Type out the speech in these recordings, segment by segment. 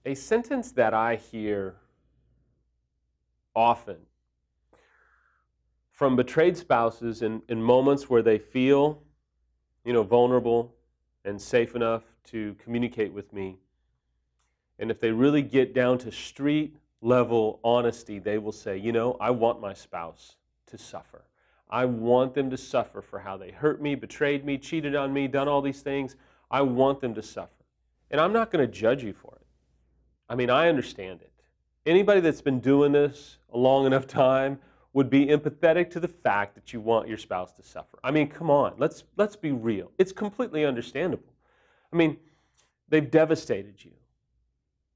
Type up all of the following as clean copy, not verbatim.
A sentence that I hear often from betrayed spouses in moments where they feel, vulnerable and safe enough to communicate with me. And if they really get down to street level honesty, they will say, I want my spouse to suffer. I want them to suffer for how they hurt me, betrayed me, cheated on me, done all these things. I want them to suffer. And I'm not going to judge you for it. I understand it. Anybody that's been doing this a long enough time would be empathetic to the fact that you want your spouse to suffer. Come on, let's be real. It's completely understandable. They've devastated you.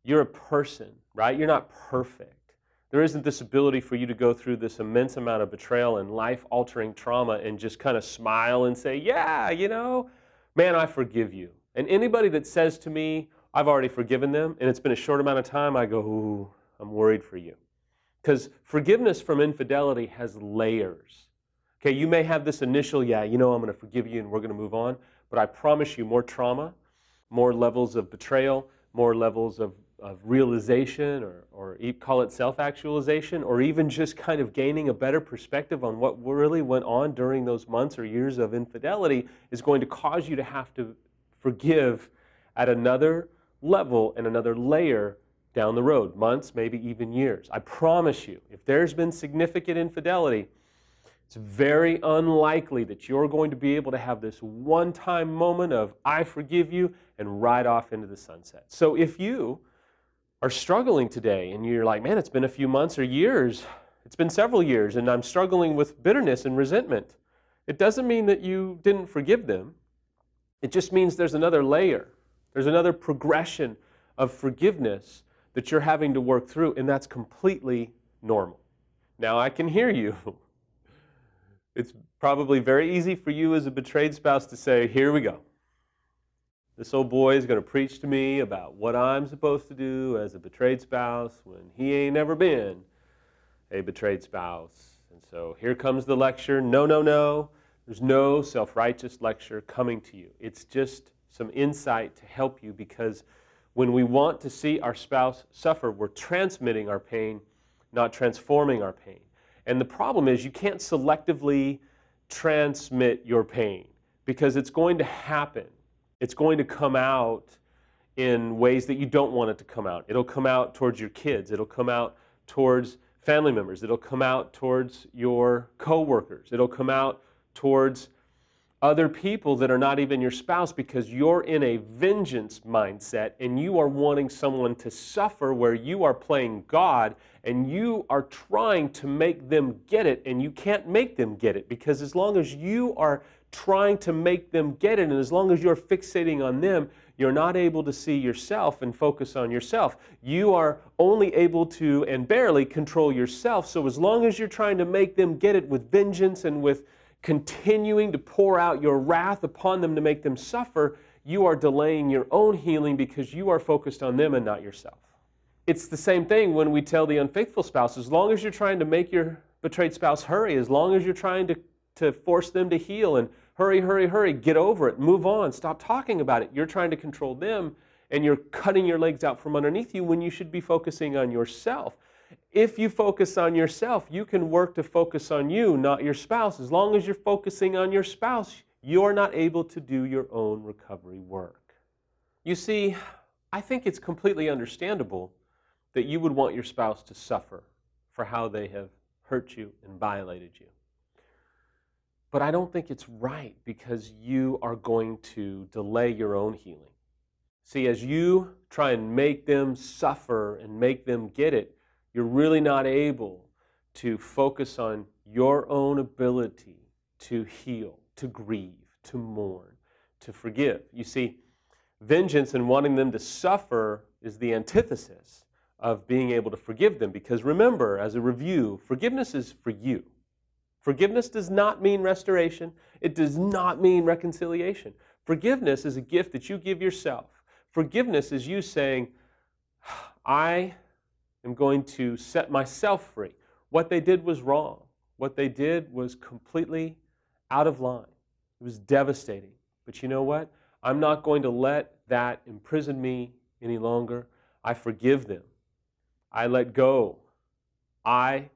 You're a person, right? You're not perfect. There isn't this ability for you to go through this immense amount of betrayal and life-altering trauma and just kind of smile and say, yeah, man, I forgive you. And anybody that says to me, I've already forgiven them, and it's been a short amount of time, I go, ooh, I'm worried for you. Because forgiveness from infidelity has layers. Okay, you may have this initial, I'm going to forgive you and we're going to move on, but I promise you more trauma, more levels of betrayal, more levels of realization, or call it self-actualization, or even just kind of gaining a better perspective on what really went on during those months or years of infidelity is going to cause you to have to forgive at another level and another layer down the road, months, maybe even years. I promise you, if there's been significant infidelity, it's very unlikely that you're going to be able to have this one-time moment of, I forgive you, and ride off into the sunset. So if you are struggling today and you're like, man, it's been a few months or years, it's been several years, and I'm struggling with bitterness and resentment, it doesn't mean that you didn't forgive them. It just means there's another layer. There's another progression of forgiveness that you're having to work through, and that's completely normal. Now, I can hear you. It's probably very easy for you as a betrayed spouse to say, here we go. This old boy is going to preach to me about what I'm supposed to do as a betrayed spouse when he ain't never been a betrayed spouse. And so here comes the lecture. No. There's no self-righteous lecture coming to you. It's just some insight to help you, because when we want to see our spouse suffer, we're transmitting our pain, not transforming our pain. And the problem is you can't selectively transmit your pain, because it's going to happen. It's going to come out in ways that you don't want it to come out. It'll come out towards your kids. It'll come out towards family members. It'll come out towards your coworkers. It'll come out towards other people that are not even your spouse, because you're in a vengeance mindset and you are wanting someone to suffer, where you are playing God and you are trying to make them get it, and you can't make them get it, because as long as you are trying to make them get it and as long as you're fixating on them, you're not able to see yourself and focus on yourself. You are only able to and barely control yourself. So as long as you're trying to make them get it with vengeance and with continuing to pour out your wrath upon them to make them suffer, you are delaying your own healing, because you are focused on them and not yourself. It's the same thing when we tell the unfaithful spouse, as long as you're trying to make your betrayed spouse hurry, as long as you're trying to force them to heal and hurry, get over it, move on, stop talking about it, you're trying to control them and you're cutting your legs out from underneath you when you should be focusing on yourself. If you focus on yourself, you can work to focus on you, not your spouse. As long as you're focusing on your spouse, you're not able to do your own recovery work. You see, I think it's completely understandable that you would want your spouse to suffer for how they have hurt you and violated you. But I don't think it's right, because you are going to delay your own healing. See, as you try and make them suffer and make them get it, you're really not able to focus on your own ability to heal, to grieve, to mourn, to forgive. You see, vengeance and wanting them to suffer is the antithesis of being able to forgive them, because remember, as a review, forgiveness is for you. Forgiveness does not mean restoration. It does not mean reconciliation. Forgiveness is a gift that you give yourself. Forgiveness is you saying, I am going to set myself free. What they did was wrong. What they did was completely out of line. It was devastating. But you know what? I'm not going to let that imprison me any longer. I forgive them. I let go. I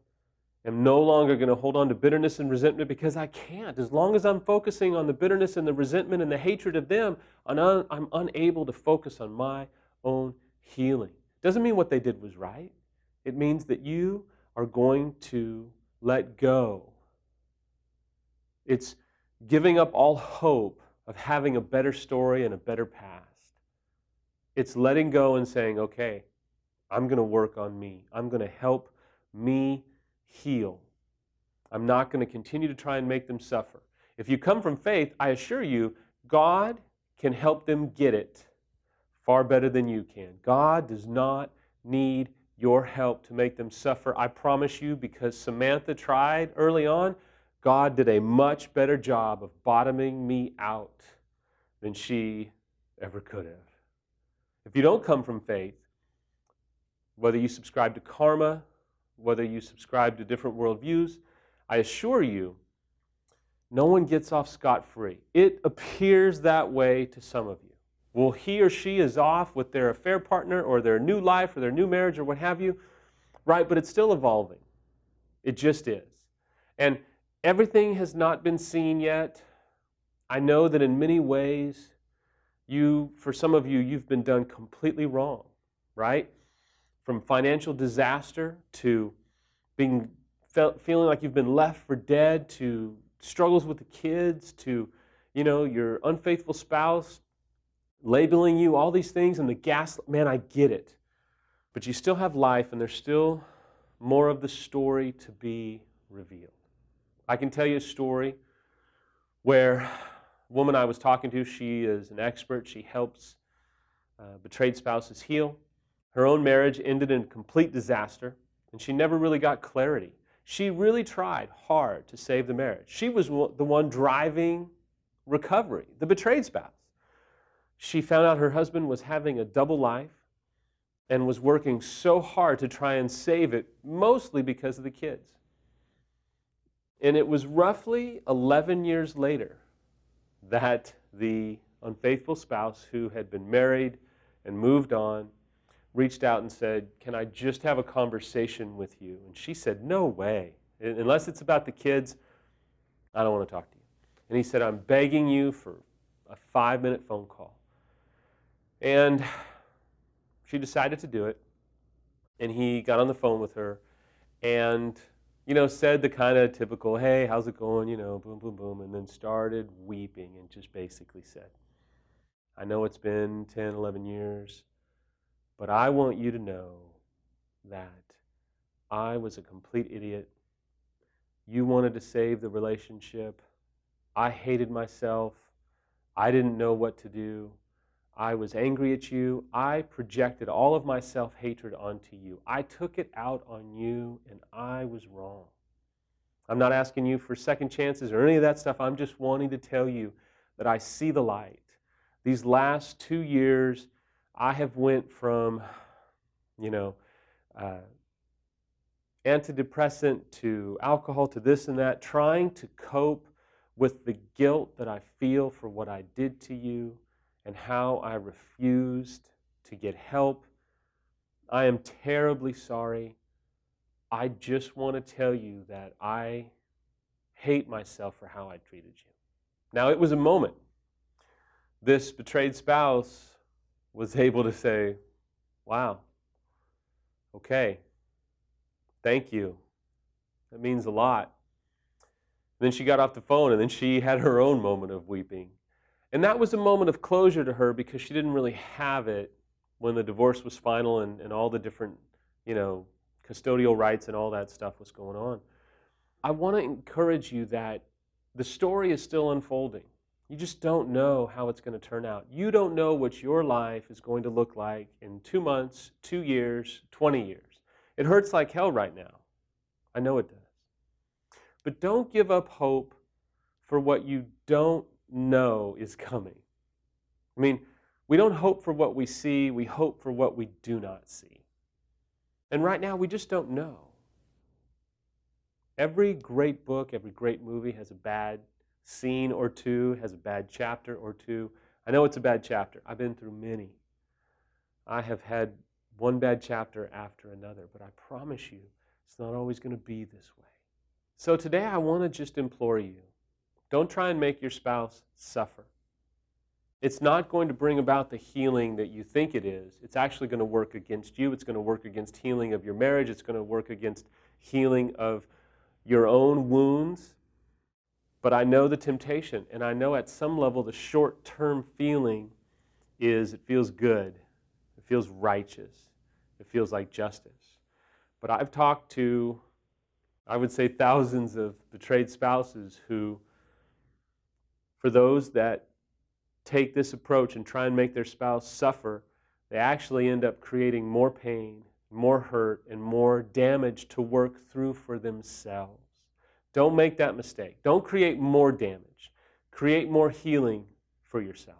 am no longer going to hold on to bitterness and resentment because I can't. As long as I'm focusing on the bitterness and the resentment and the hatred of them, I'm unable to focus on my own healing. Doesn't mean what they did was right. It means that you are going to let go. It's giving up all hope of having a better story and a better past. It's letting go and saying, okay, I'm going to work on me. I'm going to help me heal. I'm not going to continue to try and make them suffer. If you come from faith, I assure you, God can help them get it far better than you can. God does not need your help to make them suffer. I promise you, because Samantha tried early on, God did a much better job of bottoming me out than she ever could have. If you don't come from faith, whether you subscribe to karma, whether you subscribe to different worldviews, I assure you, no one gets off scot-free. It appears that way to some of you. Well, he or she is off with their affair partner or their new life or their new marriage or what have you, right? But it's still evolving. It just is. And everything has not been seen yet. I know that in many ways, for some of you, you've been done completely wrong, right? From financial disaster to feeling like you've been left for dead, to struggles with the kids, to your unfaithful spouse labeling you, all these things, and the man, I get it. But you still have life, and there's still more of the story to be revealed. I can tell you a story where a woman I was talking to, she is an expert. She helps betrayed spouses heal. Her own marriage ended in complete disaster, and she never really got clarity. She really tried hard to save the marriage. She was the one driving recovery, the betrayed spouse. She found out her husband was having a double life and was working so hard to try and save it, mostly because of the kids. And it was roughly 11 years later that the unfaithful spouse, who had been married and moved on, reached out and said, "Can I just have a conversation with you?" And she said, "No way. Unless it's about the kids, I don't want to talk to you." And he said, "I'm begging you for a 5-minute phone call." And she decided to do it. And he got on the phone with her and, said the kind of typical, "Hey, how's it going?" Boom, boom, boom. And then started weeping and just basically said, "I know it's been 10, 11 years, but I want you to know that I was a complete idiot. You wanted to save the relationship. I hated myself. I didn't know what to do. I was angry at you. I projected all of my self-hatred onto you. I took it out on you, and I was wrong. I'm not asking you for second chances or any of that stuff. I'm just wanting to tell you that I see the light. These last 2 years, I have went from, antidepressant to alcohol to this and that, trying to cope with the guilt that I feel for what I did to you and how I refused to get help. I am terribly sorry. I just want to tell you that I hate myself for how I treated you." Now, it was a moment. This betrayed spouse was able to say, "Wow, okay, thank you. That means a lot." Then she got off the phone, and then she had her own moment of weeping. And that was a moment of closure to her because she didn't really have it when the divorce was final and all the different, custodial rights and all that stuff was going on. I want to encourage you that the story is still unfolding. You just don't know how it's going to turn out. You don't know what your life is going to look like in 2 months, 2 years, 20 years. It hurts like hell right now. I know it does. But don't give up hope for what you don't know is coming. I mean, we don't hope for what we see, we hope for what we do not see. And right now, we just don't know. Every great book, every great movie has a bad scene or two, has a bad chapter or two. I know it's a bad chapter. I've been through many. I have had one bad chapter after another, but I promise you, it's not always going to be this way. So today I want to just implore you, don't try and make your spouse suffer. It's not going to bring about the healing that you think it is. It's actually going to work against you. It's going to work against healing of your marriage. It's going to work against healing of your own wounds. But I know the temptation, and I know at some level the short-term feeling is it feels good. It feels righteous. It feels like justice. But I've talked to, I would say, thousands of betrayed spouses who, for those that take this approach and try and make their spouse suffer, they actually end up creating more pain, more hurt, and more damage to work through for themselves. Don't make that mistake. Don't create more damage. Create more healing for yourself.